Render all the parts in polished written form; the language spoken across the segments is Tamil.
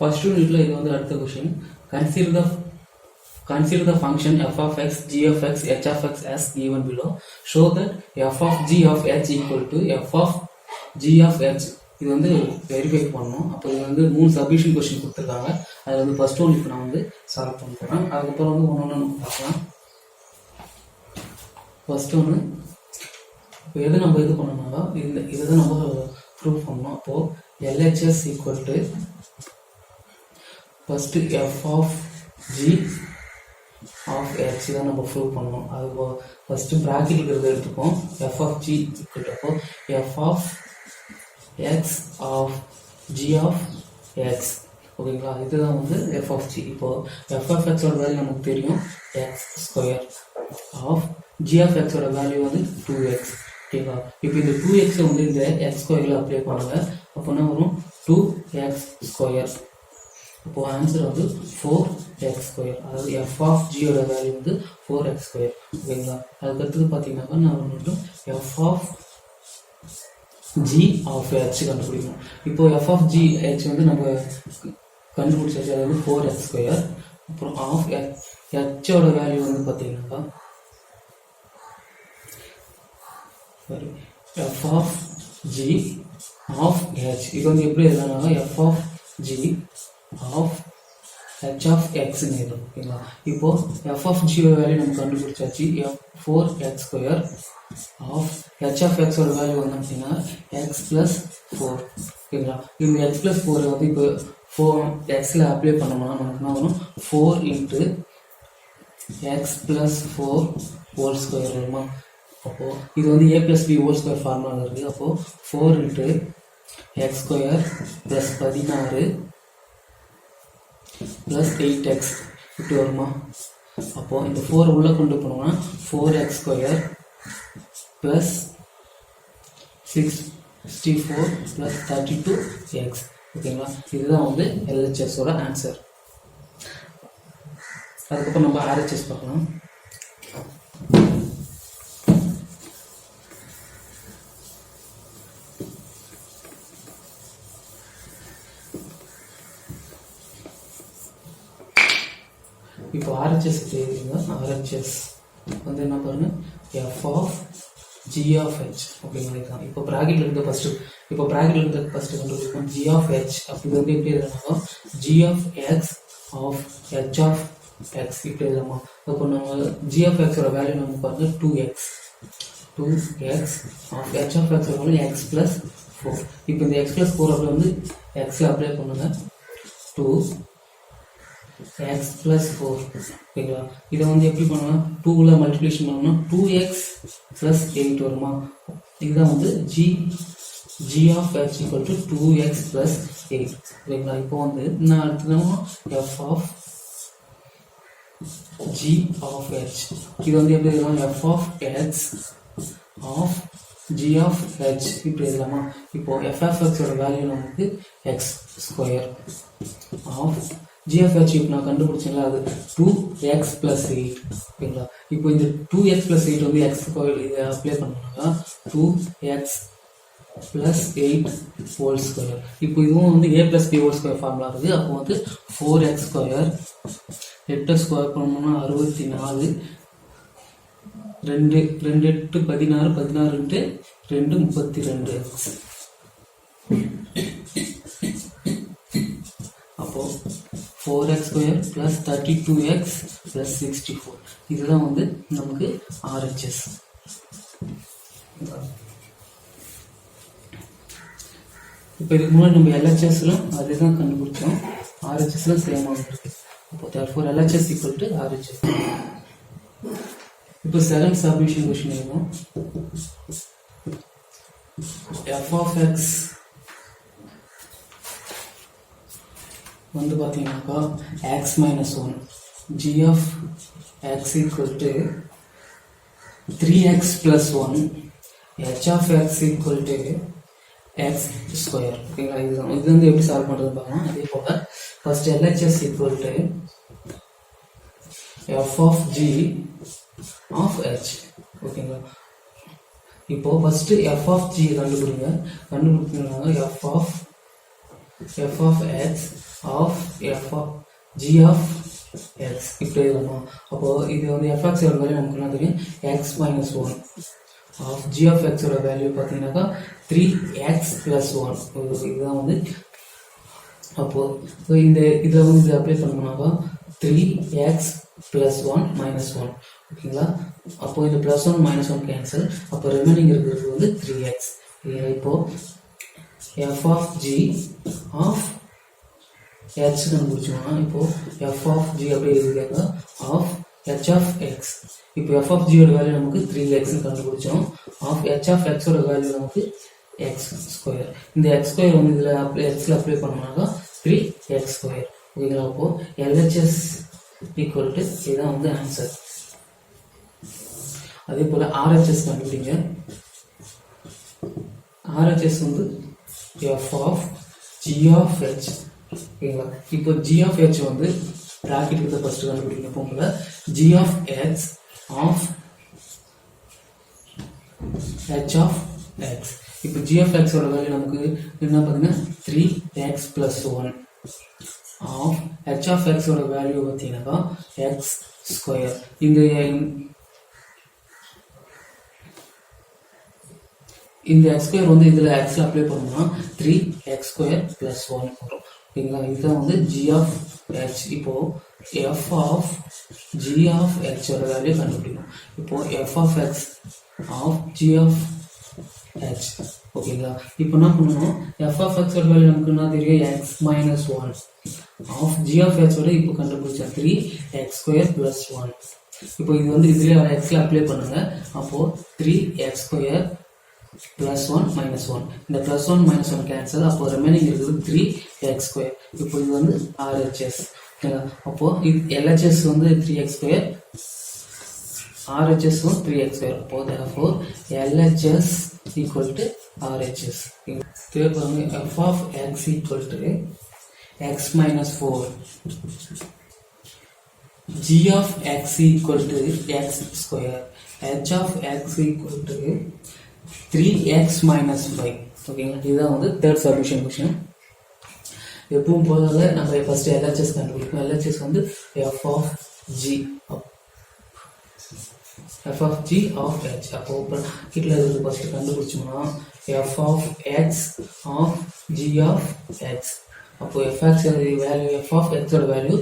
First unitல இது வந்து அடுத்த question. Consider the function f of x, g of x, h of x as given below. Show that f of g of h equal to f of g of h. இது வந்து வெரிஃபை பண்ணணும். அப்போ இது வந்து 3 சப்டிவிஷன் क्वेश्चन கொடுத்துருக்காங்க. அதில் வந்து ஃபர்ஸ்ட் ஒன் இப்போ நான் வந்து சால்வ் பண்ண போகிறேன். அதுக்கப்புறம் வந்து ஒன்று நம்ம பார்க்கலாம். ஃபர்ஸ்ட் ஒன்று இப்போ எது நம்ம இது பண்ணணும்னா இதை தான் நம்ம ப்ரூவ் பண்ணணும். அப்போது LHS equal to first f of g of h தான் நம்ம ப்ரூவ் பண்ணணும். அது ஃபஸ்ட்டு ப்ராக்கெட் இருக்கிறத எடுத்துப்போம். f of g equal to அப்போ f of x of g of x. ஓகேங்களா, இதுதான் வந்து f of g. இப்போது f of x ஓட வேல்யூ நமக்கு தெரியும் x square of g of x ஓட வேல்யூ வந்து 2x. ஓகேங்களா, இப்போ இந்த 2x வந்து இந்த x ஸ்கொயரில் அப்ளை பண்ணுங்க. அப்போ என்ன வரும் 2x ஸ்கொயர். அப்போது ஆன்சர் வந்து 4x ஸ்கொயர். அதாவது f of g ஓட வேல்யூ வந்து 4x ஸ்கொயர். ஓகேங்களா, அதுக்கடுத்தது பார்த்தீங்கன்னாக்கா நான் வந்து f of g of h கண்டுபிடிக்கணும். இப்போ f of g h வந்து நம்ம கண்டுபிடிச்சாச்சு, அதாவது 4x ஸ்கொயர். அப்புறம் ஆஃப் h ஓட வேல்யூ வந்து பார்த்தீங்கன்னாக்கா f of g of h. இது வந்து எப்படி எழுதலாம்னா f of g of h of x ன்னு எழுதணும். ஓகேங்களா, இப்போ f of g ஓட வேல்யூ நம்ம கண்டுபிடிச்சாச்சு 4x square of h of x ஓட வேல்யூ வந்து அப்படின்னா x + 4. ஓகேங்களா, இந்த x + 4 வந்து இப்போ 4xல அப்ளை பண்ணோம்னா நமக்கு என்ன வரும் 4 × x + 4 ஹோல் ஸ்கொயர் வருமா. அப்போது இது வந்து a + b whole square formula இருக்குது. அப்போது 4 × x ஸ்கொயர் + 16 + 8x இப்படி வருமா. அப்போது இந்த 4 உள்ளே கொண்டு போனோம்னா 4x ஸ்கொயர் + 64 + 32x. ஓகேங்களா, இதுதான் வந்து LHS ஓட ஆன்சர். அதுக்கப்புறம் நம்ம RHS பார்க்கலாம். இப்போ RHS தெரியுதுங்க. RHS வந்து என்ன பாருங்க f of g of h. ஓகேங்களா, இப்போ ப்ராக்கெட்ல இருந்த ஃபர்ஸ்ட் கண்டுபிடிப்போம் g of h. அப்படி வந்து எப்படி எழுதலாம் g of x of h of x இப்படி எழுதலாமா. அப்போ நம்ம g of x ஓட வேல்யூ நம்ம பாருங்க 2x of h of x ஓட வேல்யூ x + 4. இப்போ இந்த x + 4 அப்படி வந்து xல அப்ளை பண்ணுங்க 2x + 4. ஓகேங்களா, இதை வந்து எப்படி பண்ணலாம் 2ல மல்டிப்ளிகேஷன் பண்ணோம்னா 2x + 8 வருமா. இதுதான் வந்து g of h = 2x + 8. ஓகேங்களா, இப்போ வந்து நான் அடுத்ததுமா f of g of h. இது வந்து எப்படி எழுதலாம் f of x of g of h இப்படி எழுதலாமா. இப்போ f of x ஓட வேல்யூ நமக்கு x square of g of h இப்போ நான் கண்டுபிடிச்சேன்ல அது 2x + 8. ஓகேங்களா, இப்போ இந்த 2x + 8 வந்து x ஸ்கொயர் இதை அப்ளை பண்ணோம்னா 2x + 8 ஹோல் ஸ்கொயர். இப்போ இதுவும் வந்து a + b whole square formula இருக்குது. அப்போ வந்து 4x ஸ்கொயர் 8 ஸ்கொயர் பண்ணோம்னா 64 2 8 16 16 × 2 32x. அப்போ 4x ஸ்கொயர் + 32x + 64. இதுதான் வந்து நமக்கு RHS. இப்போ இதுக்கு முன்னாடி நம்ம LHSல அதுதான் கண்டுபிடிச்சோம். RHSல சேமாக இருக்கு. அப்போ therefore LHS = RHS. இப்போ செகண்ட் சப்டிவிஷன் क्वेश्चन எழுதுவோம். f of x வந்து பார்த்தீங்கன்னாக்கா x - 1 g of x = 3x + 1 h of x = x square. ஓகேங்களா, இது வந்து எப்படி சால்வ் பண்ணுறது பார்க்கலாம். அதே போல் first LHS = f of g of h. ஓகேங்களா, இப்போ ஃபர்ஸ்ட் f of g கண்டுபிடிங்க. f of x of f of g of x இப்படி எழுதணும். அப்போது இது வந்து எஃப்எக்ஸோட வேல்யூ நமக்கு என்ன தெரியும், x minus one. Of g of எக்ஸோட வேல்யூ பார்த்தீங்கன்னாக்கா 3x+1. இதுதான் வந்து அப்போது இந்த இதில் வந்து இதை அப்ளை பண்ணோம்னாக்கா 3x+1 -1. ஓகேங்களா? அப்போது இந்த +1 -1 கேன்சல். அப்போ ரிமைனிங் இருக்கிறது வந்து 3x. இப்போது f of g of h கண்டுபிடிச்சோம்னா இப்போது எஃப் ஆஃப் ஜி அப்படியே இருக்காங்க ஆஃப் ஹெச் ஆஃப் எக்ஸ். இப்போ எஃப் ஆஃப் ஜியோட வேல்யூ நமக்கு 3x கண்டுபிடிச்சோம். ஆஃப் ஹெச் ஆஃப் எக்ஸோட வேல்யூ நமக்கு x². இந்த x² வந்து இதில் எக்ஸில் அப்ளை பண்ணோம்னாக்கா 3x². ஓகேங்களா? அப்போது LHS ஈக்குவல் டு இதுதான் வந்து ஆன்சர். அதே போல் RHS கண்டுபிடிங்க. RHS வந்து f of g of h. ஓகேங்களா? இப்போ ஜி ஆஃப் ஹெச் வந்து ப்ராக்கெட் கிட்ட ஃபர்ஸ்ட் கண்டுபிடிக்கணும். போகல g of x of h of x. இப்போ ஜி ஆஃப் எக்ஸோட வேல்யூ நமக்கு என்ன பார்த்தீங்கன்னா 3x+1 ஆஃப் ஹெச் ஆஃப் எக்ஸோட வேல்யூ பார்த்தீங்கன்னாக்கா x². இந்த x² வந்து இதில் எக்ஸில் அப்ளை பண்ணோம்னா 3x²+1 வரும். ஓகேங்களா? இதுதான் வந்து ஜி ஆஃப் ஹெச். இப்போது எஃப் ஆஃப் ஜி ஆஃப் ஹெச்சோட வேல்யூ கண்டுபிடிக்கணும். இப்போது f of x of g of h. ஓகேங்களா? இப்போ என்ன பண்ணணும், எஃப் ஆஃப் எக்ஸோட வேல்யூ நமக்கு என்ன தெரியும், x-1 ஆஃப் ஜி ஆஃப் ஹெச்சோட இப்போ கண்டுபிடிச்சா 3x²+1. இப்போ இது வந்து இதுலேயே எக்ஸில் அப்ளை பண்ணுங்க. அப்போது 3x² +1 -1. இந்த +1 -1 கேன்சல். அப்போ ரிமைனிங் இருக்குது 3x². இப்போ இது வந்து RHS. அப்போது இது LHS வந்து 3x², RHS வந்து 3x². அப்போது therefore LHS equal to RHS. f of x equal to x -4. g of x equal to x². h of x equal to 3x -5. ஓகேங்களா? இதுதான் வந்து தேர்ட் சொல்யூஷன் கொஸ்டின். எப்பவும் போல நம்ம ஃபர்ஸ்ட் LHS கண்டுபிடிப்போம். LHS வந்து f of g of h. அப்போ கிட்ல இருந்து ஃபர்ஸ்ட் கண்டுபிடிச்சோம்னா f of x of g of x. அப்போ fx value f of x ஓட value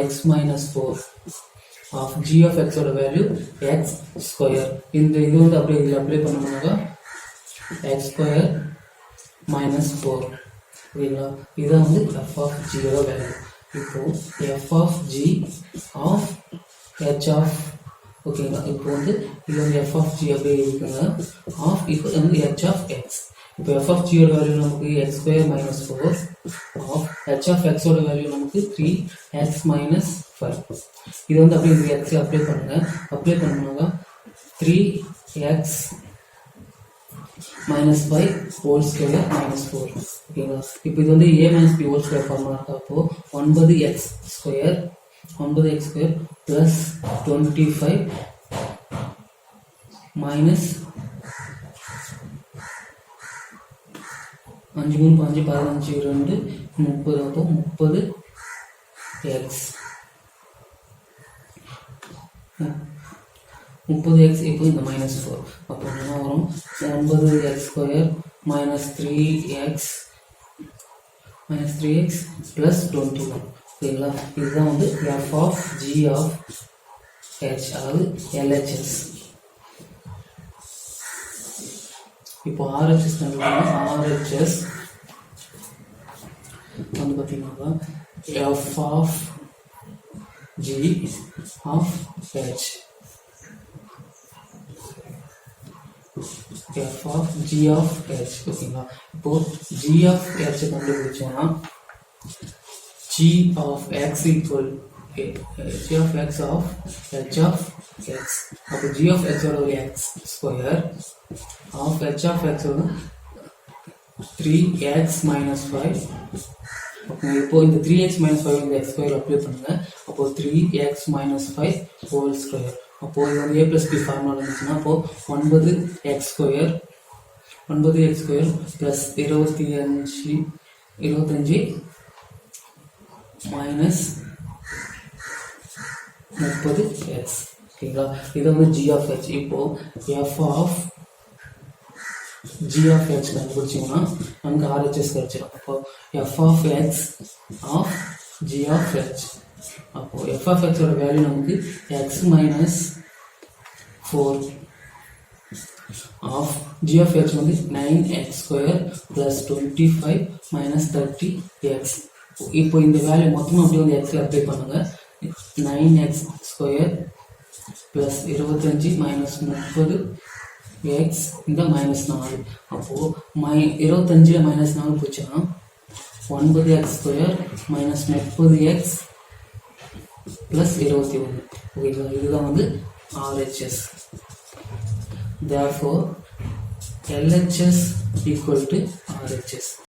x -4 of g of x ஓட வேல்யூ x². இந்த இது வந்து அப்படியே இதில் அப்ளை பண்ணோம்னாக்கா x² -4. ஓகேங்களா? இதுதான் வந்து f of g ஓட வேல்யூ. இப்போ f of g of h of, ஓகேங்களா? இப்போ வந்து இது வந்து f of g அப்படியே இருக்குங்க ஆஃப் இப்போ வந்து h of x. இப்போ f of g ஓட வேல்யூ நமக்கு x² -4 of h of x ஓட வேல்யூ நமக்கு 3x -5. இது வந்து அப்படியே இந்த x அப்ளை பண்ணுங்க. அப்ளை பண்ணோம்னா 3x -5 whole square -4. ஓகேங்களா? இப்போ இது வந்து a - b whole square formula இருக்கு. அப்போ 9x² plus 25 minus 5 3 5 15 2 30. அப்போ 30x. 30x இப்போ இந்த -4. அப்போ என்ன வரும், 9x² -3x plus 21. ஓகேங்களா? இதுதான் வந்து f of g of h, அதாவது LHS. இப்போ RHS கண்டுபிடிக்கணும். RHS வந்து பார்த்தீங்கன்னா f of g of h. f of g of h. ஓகேங்களா? இப்போ g of h கண்டுபிடிச்சோம்னா g of x equal g of x of h of x. அப்போ g of x ஓட x² of h of x ஓட 3x -5. ஓகே, இப்போ இந்த 3x -5 இந்த x² அப்ளை பண்ணுங்க. அப்போ 3x -5 whole square. அப்போ இது வந்து a plus b ஃபார்முலா இருந்துச்சுன்னா அப்போ 9x² plus 25 மைனஸ் 30x. ஓகேங்களா, இது வந்து g of h. இப்போ f of g of h கண்டுபிடிச்சிங்கன்னா நமக்கு RHS கிடைச்சிடும். அப்போ f of x of g of h. அப்போ f of x ஓட வேல்யூ நமக்கு x minus 4 of g of h வந்து 9x square plus 25 minus 30x. இப்போ இந்த வேல்யூ மொத்தமாக அப்படியே வந்து xல அப்ளை பண்ணுங்க. 9x square plus 25 minus 30x இந்த minus 4. அப்போ 25 minus 4 போச்சுன்னா 9x square minus 30x plus 21. ஓகேங்களா, இதுதான் வந்து RHS. Therefore LHS equal to RHS.